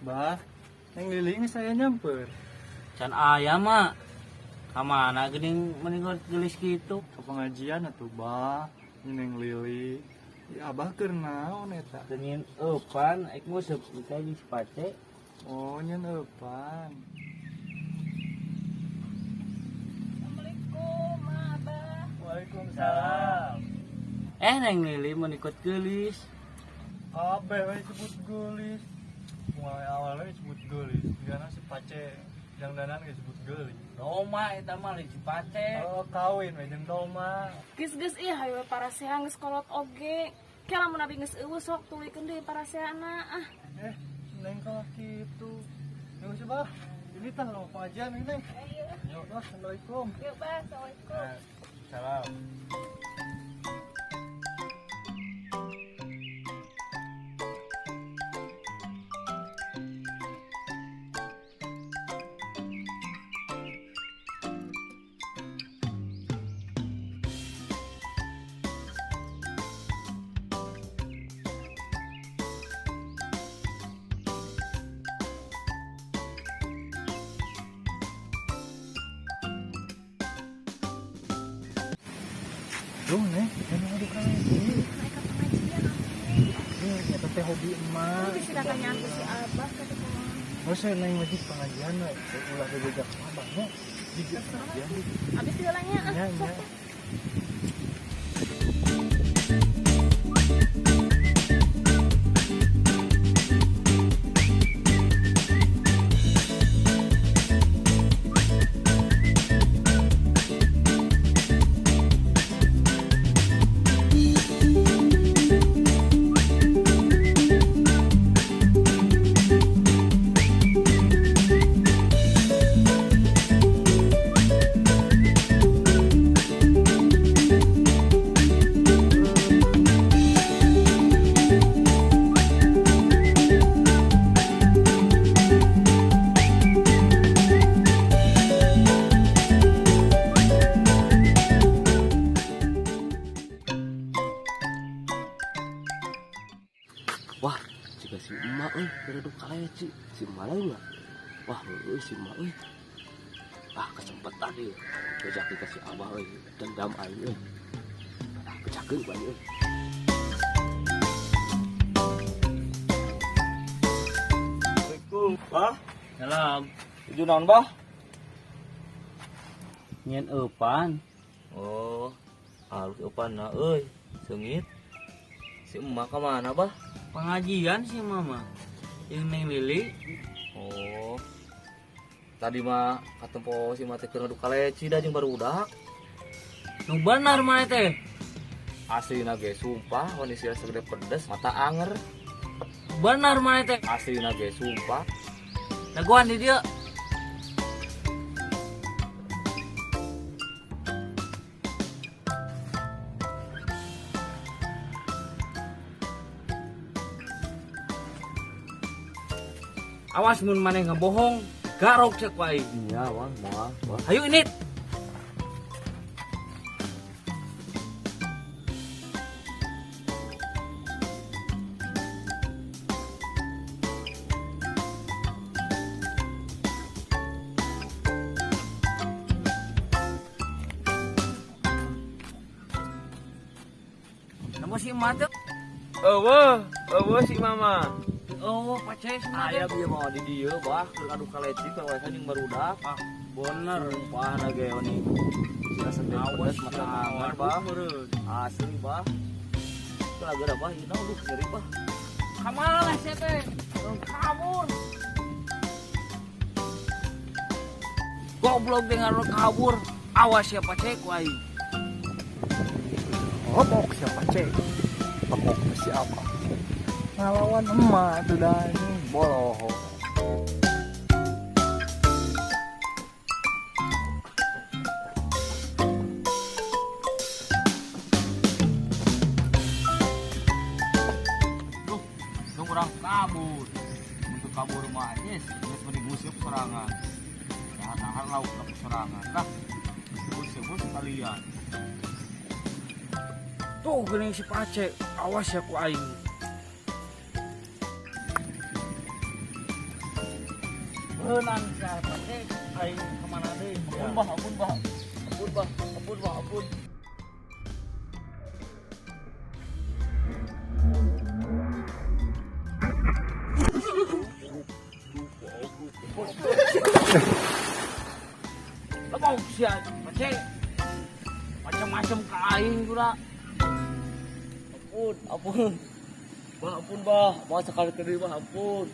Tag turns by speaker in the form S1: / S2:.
S1: Bah, yang liling saya nyamper.
S2: Can ayam mah kamana geuning meninggal gelis gitu.
S1: Ke pengajian atuh bah, neng lili. Ya abah keur naon eta?
S2: Dengan eupan aing nguseup kita di Cipace.
S1: Oh, nyen eupan.
S3: Assalamualaikum, Abah.
S1: Waalaikumsalam.
S2: Neng Lili mau ikut gelis.
S1: Kabeh we disebut geulis. Mulai awalnya disebut geulis. Digana si Pace yang danan disebut geulis.
S2: Doma eta mah di Cipace.
S1: Oh, kawin we jeung doma.
S3: Geus ieu hayu paraseha geus kolot oge. Kela mun abi geus eueuh sok tulikeun deui parasehana.
S1: Neng kalau gitu. Yuk sih bah. Ini tah lo pengajian ini neng. Yuk, assalamualaikum.
S3: Yuk, Bah. Assalamualaikum.
S1: Salam. Duh, neng, jangan aduk kali ini.
S3: Mereka pengajian.
S1: Ini teh hobi emak.
S3: Tapi sih katanya aku si Abah kata kumaha.
S1: Oh, saya neng lagi pengajian, we. Saya ulah bejak abahnya. Juga pengajian.
S3: Abis heulanya
S1: Ya, ya.
S4: Wah, jika si emak bereduk kaleci, si emak lain lah. Wah, si emak kesempatan nih. Bejak dikasih abah dendam aing kecakeun ku aing
S1: Assalamualaikum, bah.
S2: Salam.
S1: Tujuh naon, bah?
S2: Nyen eupan.
S4: Oh, halus eupan na euy, seungit. Si emak ka mana, bah?
S2: Pengajian sih mama. Yang Neng Lili.
S4: Oh. Tadi mah katempo si mati keur ngaduk kaleci da jeung barudak.
S2: Nu bener mah teh.
S4: Aslina ge sumpah, kondisi segede pedes, mata anger.
S2: Bener mah teh.
S4: Aslina ge sumpah.
S2: Daguan di dieu. Awas mun maneh ngebohong, garok cek wae.
S4: Iya, wah, moal, wah.
S2: Ayo ini. Nama si emak teh.
S4: Eueuh si mama.
S2: Oh, pacai semua.
S4: Aya bieu mau di dieu, bah, keur ngaduk kaleci kawesan jeung barudak.
S2: Ah, bener.
S4: Sumpah na ge oni. Sina sendiri
S2: Awas
S4: pedes mata anger, bah. Asli, bah. Gara-gara bah, ieu naon duh nyeri, bah.
S2: Kamana lah saya teh? Kabur. Goblok dengan lo kabur. Awas ya pacai ku aing.
S1: Ngomong siapa cek? Ngomong siapa? Ngelawan emak tuh dah ini boloho.
S2: Duh, kurang kabur. Untuk kabur mah yes, geus meni buseup sorangan. Nah, lauk ke sorangan. Lah, buseup sekalian. Tuh geuning si Pace, awas ya ku aing. heunan sia Pace.
S1: aing kemana deh
S2: Ampun bah, ampun bah. Ampun bah, ampun bah, ampun. Lemau sia Pace. Macam-macam ka aing gura. Ampun, ampun. Bah, ampun bah. Mau sekali kedua bah, ampun.